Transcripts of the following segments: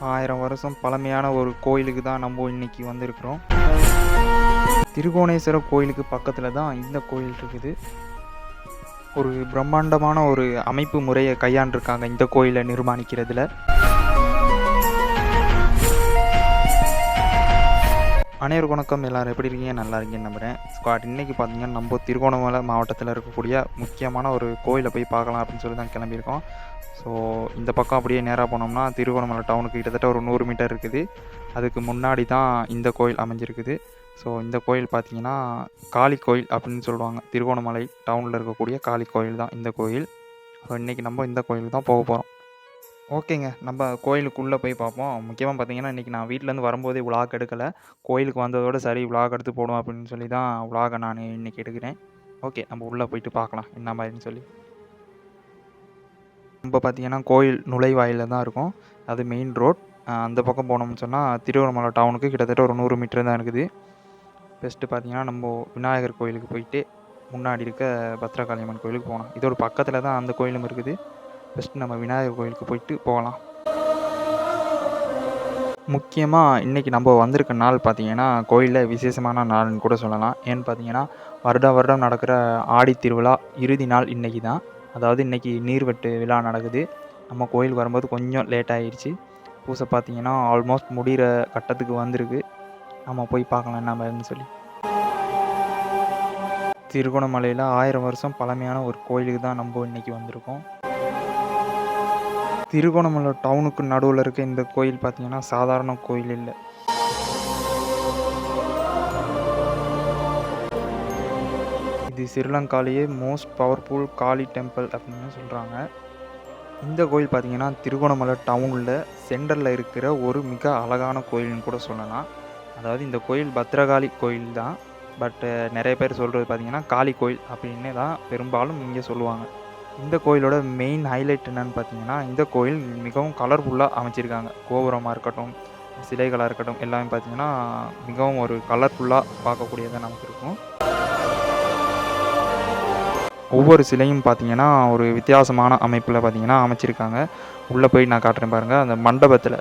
1000 வருஷம் பழமையான ஒரு கோயிலுக்கு தான் நம்ம இன்னைக்கு வந்திருக்கிறோம். திருக்கோணேஸ்வரம் கோயிலுக்கு பக்கத்தில் தான் இந்த கோயில் இருக்குது. ஒரு பிரம்மாண்டமான ஒரு அமைப்பு முறையை கையாண்டிருக்காங்க இந்த கோயிலை நிர்மாணிக்கிறதுல. அனைவருக்கும் வணக்கம். எல்லாரும் எப்படி இருக்கீங்க? நல்லா இருக்கீங்கன்னு நம்புகிறேன். ஸ்குவாட் இன்னைக்கு பார்த்தீங்கன்னா நம்ம திருகோணமலை மாவட்டத்தில் இருக்கக்கூடிய முக்கியமான ஒரு கோயிலை போய் பார்க்கலாம் அப்படின்னு சொல்லி தான் கிளம்பியிருக்கோம். ஸோ இந்த பக்கம் அப்படியே நேராக போனோம்னா திருகோணமலை டவுனுக்கு கிட்டத்தட்ட ஒரு 100 மீட்டர் இருக்குது. அதுக்கு முன்னாடி தான் இந்த கோயில் அமைஞ்சிருக்குது. ஸோ இந்த கோயில் பார்த்தீங்கன்னா காளி கோயில் அப்படின்னு சொல்லுவாங்க. திருகோணமலை டவுனில் இருக்கக்கூடிய காளி கோயில் தான் இந்த கோயில். ஸோ இன்றைக்கி நம்ம இந்த கோயிலுக்கு தான் போக போகிறோம். ஓகேங்க, நம்ம கோயிலுக்குள்ளே போய் பார்ப்போம். முக்கியமாக பார்த்தீங்கன்னா இன்றைக்கி நான் வீட்டிலேருந்து வரும்போதே விலாக் எடுக்கலை. கோயிலுக்கு வந்ததோட சரி விலாக் எடுத்து போடும் அப்படின்னு சொல்லி தான் விலாகை நான் இன்றைக்கி எடுக்கிறேன். ஓகே, நம்ம உள்ளே போயிட்டு பார்க்கலாம் என்ன மாதிரின்னு சொல்லி. நம்ம பார்த்தீங்கன்னா கோயில் நுழைவாயிலில் தான் இருக்கும். அது மெயின் ரோட். அந்த பக்கம் போனோம்னு சொன்னால் திருவண்ணாமலை டவுனுக்கு கிட்டத்தட்ட ஒரு 100 மீட்டர் தான் இருக்குது. ஃபஸ்ட்டு பார்த்தீங்கன்னா நம்ம விநாயகர் கோயிலுக்கு போயிட்டு முன்னாடி இருக்க பத்ரகாளி அம்மன் கோயிலுக்கு போகலாம். இதோட பக்கத்தில் தான் அந்த கோயிலும் இருக்குது. ஃபஸ்ட்டு நம்ம விநாயகர் கோயிலுக்கு போயிட்டு போகலாம். முக்கியமாக இன்றைக்கி நம்ம வந்திருக்க நாள் பார்த்திங்கன்னா கோயிலில் விசேஷமான நாள்னு கூட சொல்லலாம். ஏன்னு பார்த்தீங்கன்னா வருடம் நடக்கிற ஆடி திருவிழா இறுதி நாள் இன்றைக்கி தான். அதாவது இன்றைக்கி நீர்வெட்டு விழா நடக்குது. நம்ம கோயிலுக்கு வரும்போது கொஞ்சம் லேட் ஆகிடுச்சு. பூசை பார்த்திங்கன்னா ஆல்மோஸ்ட் முடிகிற கட்டத்துக்கு வந்திருக்கு. நம்ம போய் பார்க்கலாம் என்ன மாதிரின்னு சொல்லி. திருகோணமலையில் 1000 வருஷம் பழமையான ஒரு கோயிலுக்கு தான் நம்ம இன்றைக்கி வந்திருக்கோம். திருகோணமலை டவுனுக்கு நடுவில் இருக்க இந்த கோயில் பார்த்திங்கன்னா சாதாரண கோயில் இல்லை. இது ஸ்ரீலங்காலேயே மோஸ்ட் பவர்ஃபுல் காளி டெம்பிள் அப்படின்னு சொல்கிறாங்க. இந்த கோயில் பார்த்திங்கன்னா திருகோணமலை டவுனில் சென்டரில் இருக்கிற ஒரு மிக அழகான கோயில்னு கூட சொல்லலாம். அதாவது இந்த கோயில் பத்ரகாளி கோயில் தான். பட் நிறைய பேர் சொல்கிறது பார்த்திங்கன்னா காளி கோயில் அப்படின்னு தான் பெரும்பாலும் இங்கே சொல்லுவாங்க. இந்த கோயிலோட மெயின் ஹைலைட் என்னென்னு பார்த்தீங்கன்னா இந்த கோயில் மிகவும் கலர்ஃபுல்லாக அமைச்சிருக்காங்க. கோபுரமாக இருக்கட்டும், சிலைகளாக இருக்கட்டும், எல்லாமே பார்த்திங்கன்னா மிகவும் ஒரு கலர்ஃபுல்லாக பார்க்கக்கூடியதாக நமக்கு இருக்கும். ஒவ்வொரு சிலையும் பார்த்திங்கன்னா ஒரு வித்தியாசமான அமைப்பில் பார்த்திங்கன்னா அமைச்சிருக்காங்க. உள்ளே போய் நான் காட்டுறேன் பாருங்கள். அந்த மண்டபத்தில்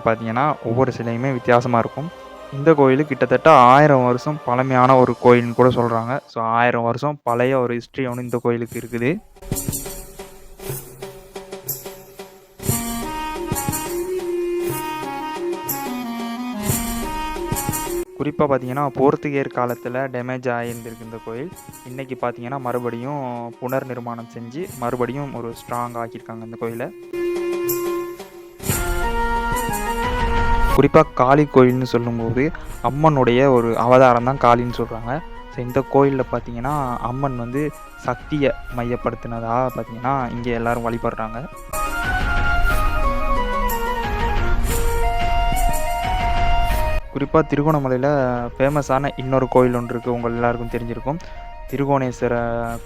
பார்த்திங்கன்னா ஒவ்வொரு சிலையுமே வித்தியாசமாக இருக்கும். இந்த கோயில் கிட்டத்தட்ட 1000 வருஷம் பழமையான ஒரு கோயில்னு கூட சொல்கிறாங்க. ஸோ 1000 வருஷம் பழைய ஒரு ஹிஸ்ட்ரி ஒன்று இந்த கோயிலுக்கு இருக்குது. குறிப்பாக பார்த்தீங்கன்னா போர்த்துகேயர் காலத்தில் டேமேஜ் ஆகியிருந்திருக்கு இந்த கோயில். இன்றைக்கி பார்த்தீங்கன்னா மறுபடியும் புனர் நிர்மாணம் செஞ்சு மறுபடியும் ஒரு ஸ்ட்ராங் ஆக்கியிருக்காங்க இந்த கோயிலை. குறிப்பாக காளி கோயில்னு சொல்லும்போது அம்மனுடைய ஒரு அவதாரம் தான் காளின்னு சொல்கிறாங்க. ஸோ இந்த கோயிலில் பார்த்திங்கன்னா அம்மன் வந்து சக்தியை மையப்படுத்தினதாக பார்த்திங்கன்னா இங்கே எல்லோரும் வழிபடுறாங்க. குறிப்பாக திருகோணமலையில் ஃபேமஸான இன்னொரு கோயில் ஒன்று இருக்குது, உங்கள் எல்லாருக்கும் தெரிஞ்சிருக்கும், திருகோணேஸ்வர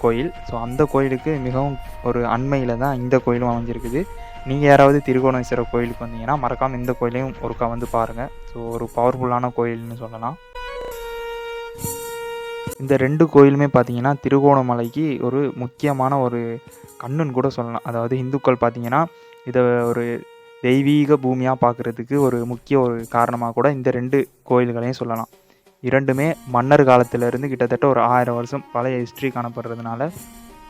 கோயில். ஸோ அந்த கோயிலுக்கு மிகவும் ஒரு அண்மையில் தான் இந்த கோயிலும் அமைஞ்சிருக்குது. நீங்கள் யாராவது திருகோணேஸ்வர கோயிலுக்கு வந்தீங்கன்னா மறக்காமல் இந்த கோயிலையும் ஒருக்கா வந்து பாருங்கள். ஸோ ஒரு பவர்ஃபுல்லான கோயில்னு சொல்லலாம். இந்த 2 கோயிலுமே பார்த்திங்கன்னா திருகோணமலைக்கு ஒரு முக்கியமான ஒரு கண்ணுன்னு கூட சொல்லலாம். அதாவது இந்துக்கள் பார்த்திங்கன்னா இதை ஒரு தெய்வீக பூமியாக பார்க்குறதுக்கு ஒரு முக்கிய ஒரு காரணமாக கூட இந்த 2 கோயில்களையும் சொல்லலாம். இரண்டுமே மன்னர் காலத்திலேருந்து கிட்டத்தட்ட ஒரு 1000 வருஷம் பழைய ஹிஸ்ட்ரி காணப்படுறதுனால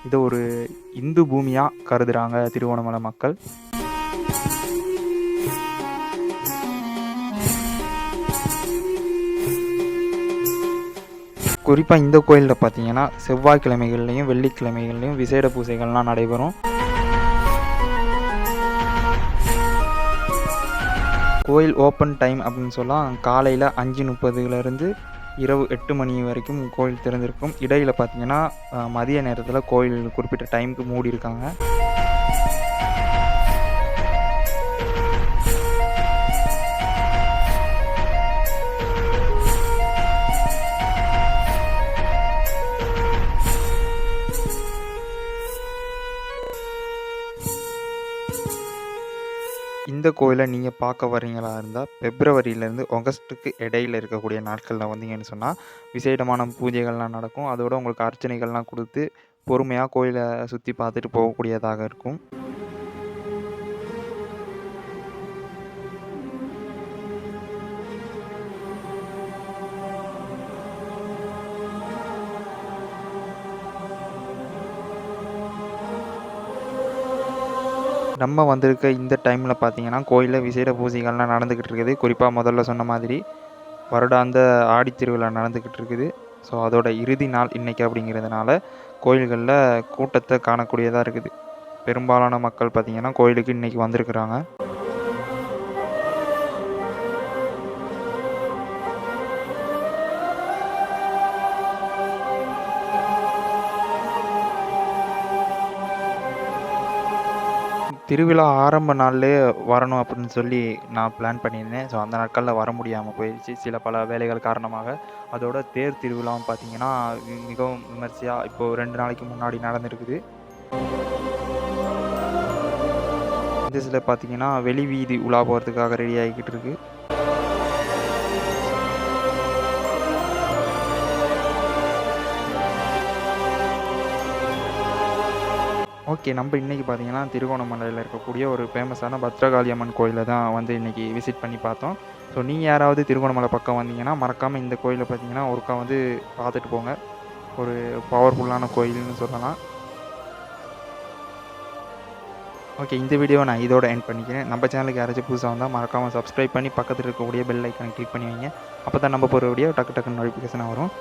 இதை ஒரு இந்து பூமியாக கருதுகிறாங்க திருகோணமலை மக்கள். குறிப்பாக இந்த கோயிலில் பார்த்தீங்கன்னா செவ்வாய்க்கிழமைகள்லையும் வெள்ளிக்கிழமைகள்லையும் விசேட பூஜைகள்லாம் நடைபெறும். கோயில் ஓப்பன் டைம் அப்படின்னு சொல்லலாம். காலையில் 5:30 இரவு 8 மணி வரைக்கும் கோயில் திறந்திருக்கும். இடையில் பார்த்திங்கன்னா மதிய நேரத்தில் கோயில் குறிப்பிட்ட டைமுக்கு மூடி இருக்காங்க. இந்த கோயிலை நீங்கள் பார்க்க வரீங்களா இருந்தால் பிப்ரவரியிலேருந்து ஆகஸ்ட்டுக்கு இடையில் இருக்கக்கூடிய நாட்களில் வந்தீங்கன்னு சொன்னால் விசேடமான பூஜைகள்லாம் நடக்கும். அதோடு உங்களுக்கு அர்ச்சனைகள்லாம் கொடுத்து பொறுமையாக கோயிலை சுற்றி பார்த்துட்டு போகக்கூடியதாக இருக்கும். நம்ம வந்திருக்க இந்த டைமில் பார்த்தீங்கன்னா கோயிலில் விசேட பூஜைகள்லாம் நடந்துக்கிட்டு இருக்குது. குறிப்பாக முதல்ல சொன்ன மாதிரி வருடாந்த ஆடித் திருவிழா நடந்துக்கிட்டு இருக்குது. ஸோ அதோட இறுதி நாள் இன்னைக்கு அப்படிங்கிறதுனால கோயில்களில் கூட்டத்தை காணக்கூடியதாக இருக்குது. பெரும்பாலான மக்கள் பார்த்தீங்கன்னா கோயிலுக்கு இன்னைக்கு வந்திருக்கிறாங்க. திருவிழா ஆரம்ப நாள்லேயே வரணும் அப்படின்னு சொல்லி நான் பிளான் பண்ணியிருந்தேன். ஸோ அந்த நாட்களில் வர முடியாமல் போயிடுச்சு சில பல வேலைகள் காரணமாக. அதோட தேர் திருவிழாவும் பார்த்தீங்கன்னா மிகவும் விமர்சையாக இப்போது 2 நாளைக்கு முன்னாடி நடந்திருக்குது. இந்த சில பார்த்தீங்கன்னா வெளி வீதி உலா போகிறதுக்காக ரெடி ஆகிக்கிட்டு இருக்கு. ஓகே. நம்ம இன்றைக்கி பார்த்தீங்கன்னா திருகோணமலையில் இருக்கக்கூடிய ஒரு ஃபேமஸான பத்ரகாளி அம்மன் கோயிலை தான் வந்து இன்றைக்கி விசிட் பண்ணி பார்த்தோம். ஸோ நீங்கள் யாராவது திருகோணமலை பக்கம் வந்தீங்கன்னா மறக்காமல் இந்த கோயிலை பார்த்தீங்கன்னா ஒருக்கா வந்து பார்த்துட்டு போங்க. ஒரு பவர்ஃபுல்லான கோயில்னு சொல்லலாம். ஓகே. இந்த வீடியோவை நான் இதோட எண்ட் பண்ணிக்கிறேன். நம்ம சேனலுக்கு யாராச்சும் புதுசாக வந்தால் மறக்காமல் சப்ஸ்கிரைப் பண்ணி பக்கத்தில் இருக்கக்கூடிய பெல் ஐக்கானை கிளிக் பண்ணி வைங்க. அப்போ தான் நம்ம போகிற வீடியோ டக்கு டக்குன்னு நோட்டிஃபிகேஷனாக வரும்.